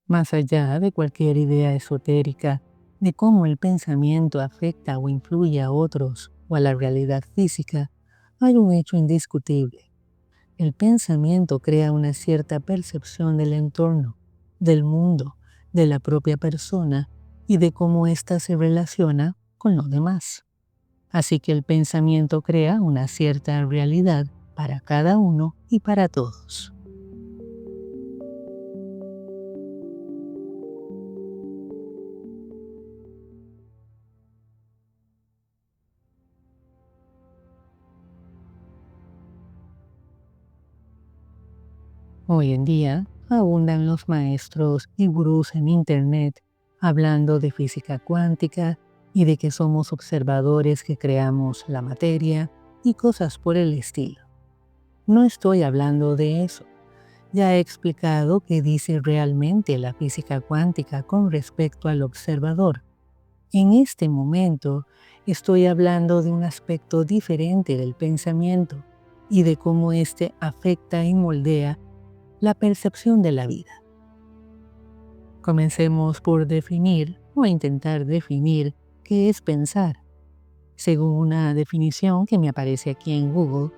Más allá de cualquier idea esotérica de cómo el pensamiento afecta o influye a otros o a la realidad física, hay un hecho indiscutible. El pensamiento crea una cierta percepción del entorno, del mundo, de la propia persona y de cómo ésta se relaciona con los demás. Así que el pensamiento crea una cierta realidad para cada uno y para todos. Hoy en día abundan los maestros y gurús en Internet hablando de física cuántica y de que somos observadores que creamos la materia y cosas por el estilo. No estoy hablando de eso. Ya he explicado qué dice realmente la física cuántica con respecto al observador. En este momento estoy hablando de un aspecto diferente del pensamiento y de cómo éste afecta y moldea la percepción de la vida. Comencemos por definir o intentar definir qué es pensar. Según una definición que me aparece aquí en Google,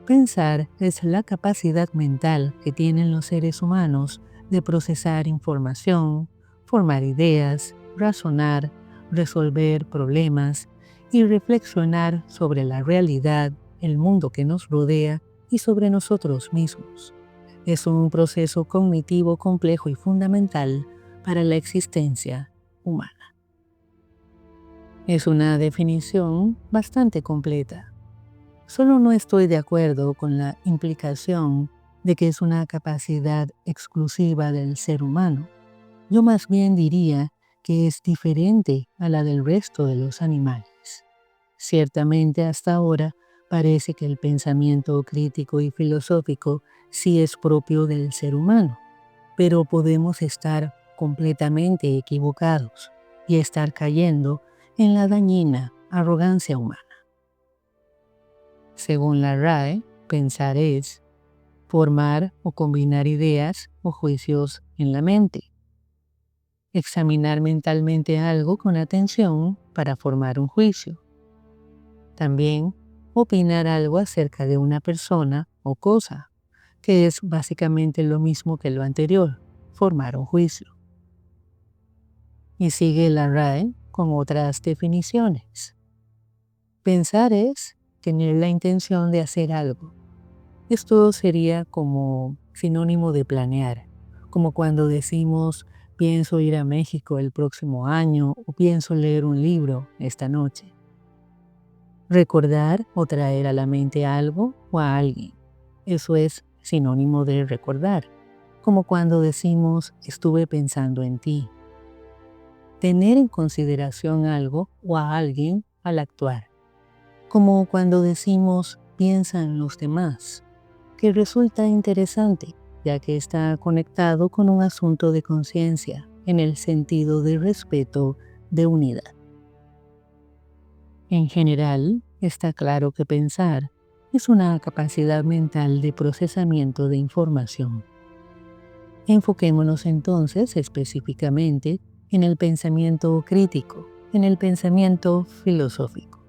pensar es la capacidad mental que tienen los seres humanos de procesar información, formar ideas, razonar, resolver problemas y reflexionar sobre la realidad, el mundo que nos rodea y sobre nosotros mismos. Es un proceso cognitivo complejo y fundamental para la existencia humana. Es una definición bastante completa. Solo no estoy de acuerdo con la implicación de que es una capacidad exclusiva del ser humano. Yo más bien diría que es diferente a la del resto de los animales. Ciertamente hasta ahora parece que el pensamiento crítico y filosófico sí es propio del ser humano, pero podemos estar completamente equivocados y estar cayendo en la dañina arrogancia humana. Según la RAE, pensar es formar o combinar ideas o juicios en la mente. Examinar mentalmente algo con atención para formar un juicio. También opinar algo acerca de una persona o cosa, que es básicamente lo mismo que lo anterior, formar un juicio. Y sigue la RAE con otras definiciones. Pensar es tener la intención de hacer algo. Esto sería como sinónimo de planear, como cuando decimos pienso ir a México el próximo año o pienso leer un libro esta noche. Recordar o traer a la mente algo o a alguien. Eso es sinónimo de recordar, como cuando decimos estuve pensando en ti. Tener en consideración algo o a alguien al actuar, como cuando decimos piensa en los demás, que resulta interesante, ya que está conectado con un asunto de conciencia en el sentido de respeto de unidad. En general, está claro que pensar es una capacidad mental de procesamiento de información. Enfoquémonos entonces específicamente en el pensamiento crítico, en el pensamiento filosófico,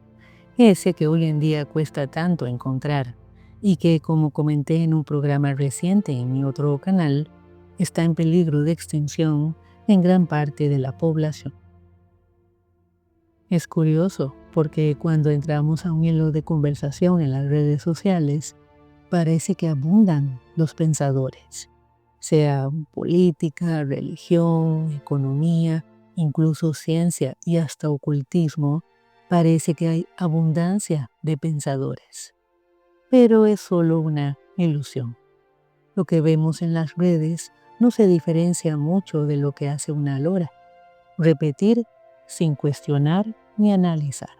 ese que hoy en día cuesta tanto encontrar y que, como comenté en un programa reciente en mi otro canal, está en peligro de extinción en gran parte de la población. Es curioso porque cuando entramos a un hilo de conversación en las redes sociales, parece que abundan los pensadores, sea política, religión, economía, incluso ciencia y hasta ocultismo, parece que hay abundancia de pensadores. Pero es solo una ilusión. Lo que vemos en las redes no se diferencia mucho de lo que hace una lora: repetir sin cuestionar ni analizar,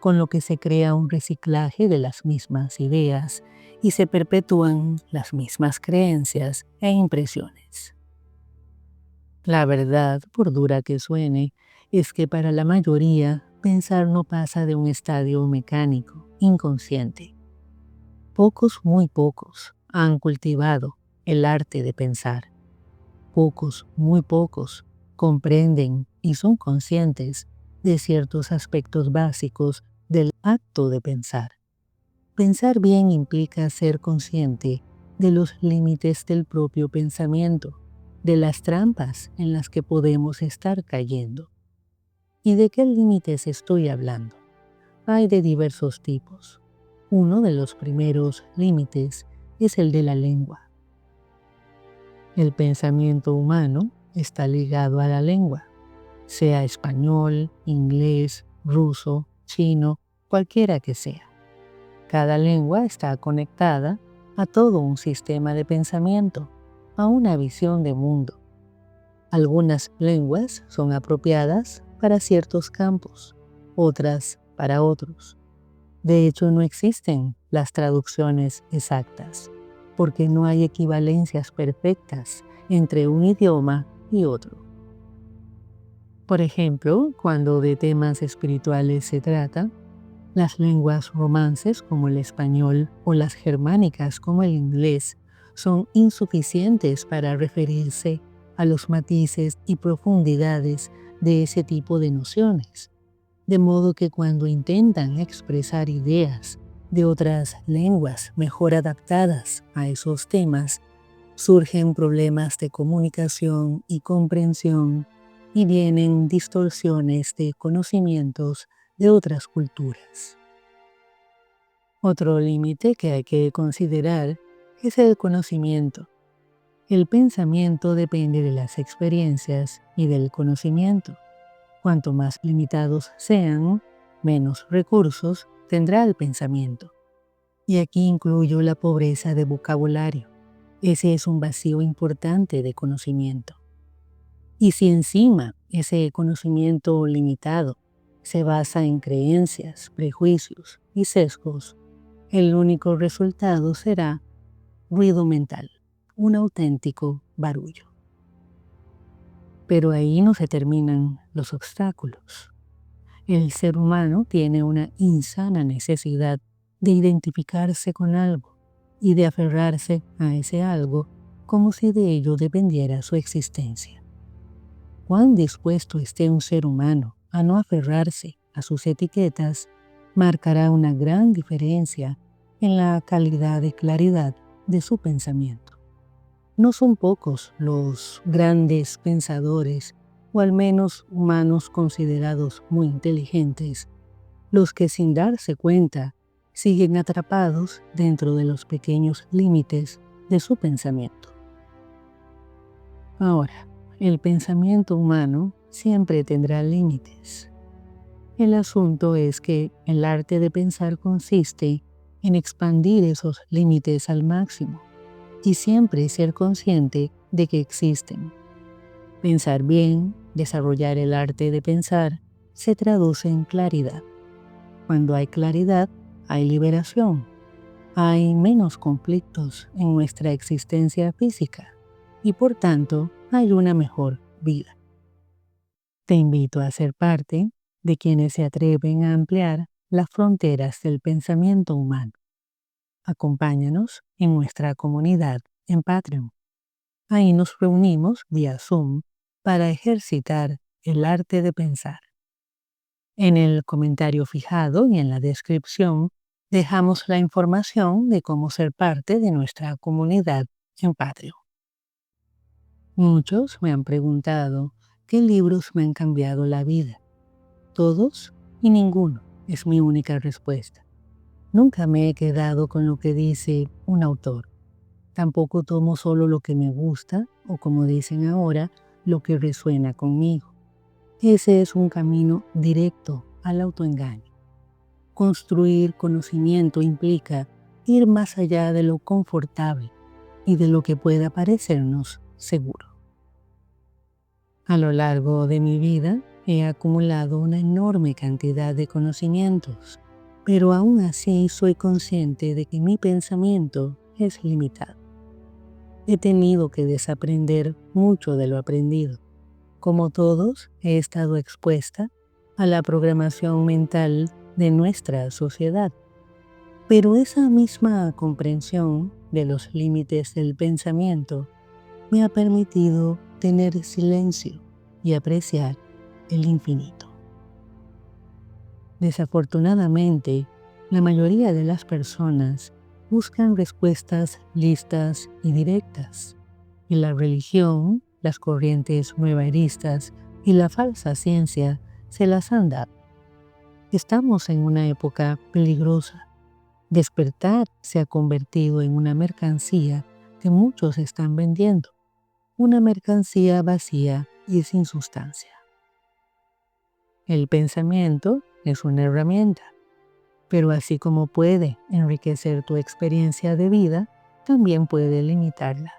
con lo que se crea un reciclaje de las mismas ideas y se perpetúan las mismas creencias e impresiones. La verdad, por dura que suene, es que para la mayoría pensar no pasa de un estadio mecánico, inconsciente. Pocos, muy pocos, han cultivado el arte de pensar. pocos, muy pocos, comprenden y son conscientes de ciertos aspectos básicos del acto de pensar. Pensar bien implica ser consciente de los límites del propio pensamiento, de las trampas en las que podemos estar cayendo. ¿Y de qué límites estoy hablando? Hay de diversos tipos. Uno de los primeros límites es el de la lengua. El pensamiento humano está ligado a la lengua, sea español, inglés, ruso, chino, cualquiera que sea. Cada lengua está conectada a todo un sistema de pensamiento, a una visión de mundo. Algunas lenguas son apropiadas para ciertos campos, otras para otros. De hecho, no existen las traducciones exactas, porque no hay equivalencias perfectas entre un idioma y otro. Por ejemplo, cuando de temas espirituales se trata, las lenguas romances como el español o las germánicas como el inglés son insuficientes para referirse a los matices y profundidades de ese tipo de nociones. De modo que cuando intentan expresar ideas de otras lenguas mejor adaptadas a esos temas, surgen problemas de comunicación y comprensión y vienen distorsiones de conocimientos de otras culturas. Otro límite que hay que considerar es el conocimiento. El pensamiento depende de las experiencias y del conocimiento. Cuanto más limitados sean, menos recursos tendrá el pensamiento. Y aquí incluyo la pobreza de vocabulario. Ese es un vacío importante de conocimiento. Y si encima ese conocimiento limitado se basa en creencias, prejuicios y sesgos, el único resultado será ruido mental, un auténtico barullo. Pero ahí no se terminan los obstáculos. El ser humano tiene una insana necesidad de identificarse con algo y de aferrarse a ese algo como si de ello dependiera su existencia. Cuán dispuesto esté un ser humano a no aferrarse a sus etiquetas marcará una gran diferencia en la calidad y claridad de su pensamiento. No son pocos los grandes pensadores, o al menos humanos considerados muy inteligentes, los que sin darse cuenta siguen atrapados dentro de los pequeños límites de su pensamiento. Ahora, el pensamiento humano siempre tendrá límites. El asunto es que el arte de pensar consiste en expandir esos límites al máximo y siempre ser consciente de que existen. Pensar bien, desarrollar el arte de pensar, se traduce en claridad. Cuando hay claridad, hay liberación. Hay menos conflictos en nuestra existencia física y por tanto hay una mejor vida. Te invito a ser parte de quienes se atreven a ampliar las fronteras del pensamiento humano. Acompáñanos en nuestra comunidad en Patreon. Ahí nos reunimos vía Zoom para ejercitar el arte de pensar. En el comentario fijado y en la descripción dejamos la información de cómo ser parte de nuestra comunidad en Patreon. Muchos me han preguntado qué libros me han cambiado la vida. Todos y ninguno es mi única respuesta. Nunca me he quedado con lo que dice un autor. Tampoco tomo solo lo que me gusta o, como dicen ahora, lo que resuena conmigo. Ese es un camino directo al autoengaño. Construir conocimiento implica ir más allá de lo confortable y de lo que pueda parecernos seguro. A lo largo de mi vida he acumulado una enorme cantidad de conocimientos, pero aún así soy consciente de que mi pensamiento es limitado. He tenido que desaprender mucho de lo aprendido. Como todos, he estado expuesta a la programación mental de nuestra sociedad. Pero esa misma comprensión de los límites del pensamiento me ha permitido tener silencio y apreciar el infinito. Desafortunadamente, la mayoría de las personas buscan respuestas listas y directas, y la religión, las corrientes nuevairistas y la falsa ciencia se las han dado. Estamos en una época peligrosa. Despertar se ha convertido en una mercancía que muchos están vendiendo, una mercancía vacía y sin sustancia. El pensamiento es una herramienta, pero así como puede enriquecer tu experiencia de vida, también puede limitarla.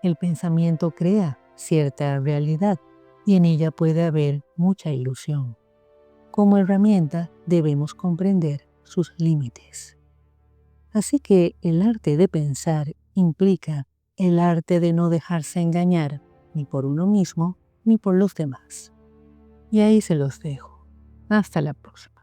El pensamiento crea cierta realidad y en ella puede haber mucha ilusión. Como herramienta debemos comprender sus límites. Así que el arte de pensar implica el arte de no dejarse engañar ni por uno mismo ni por los demás. Y ahí se los dejo. Hasta la próxima.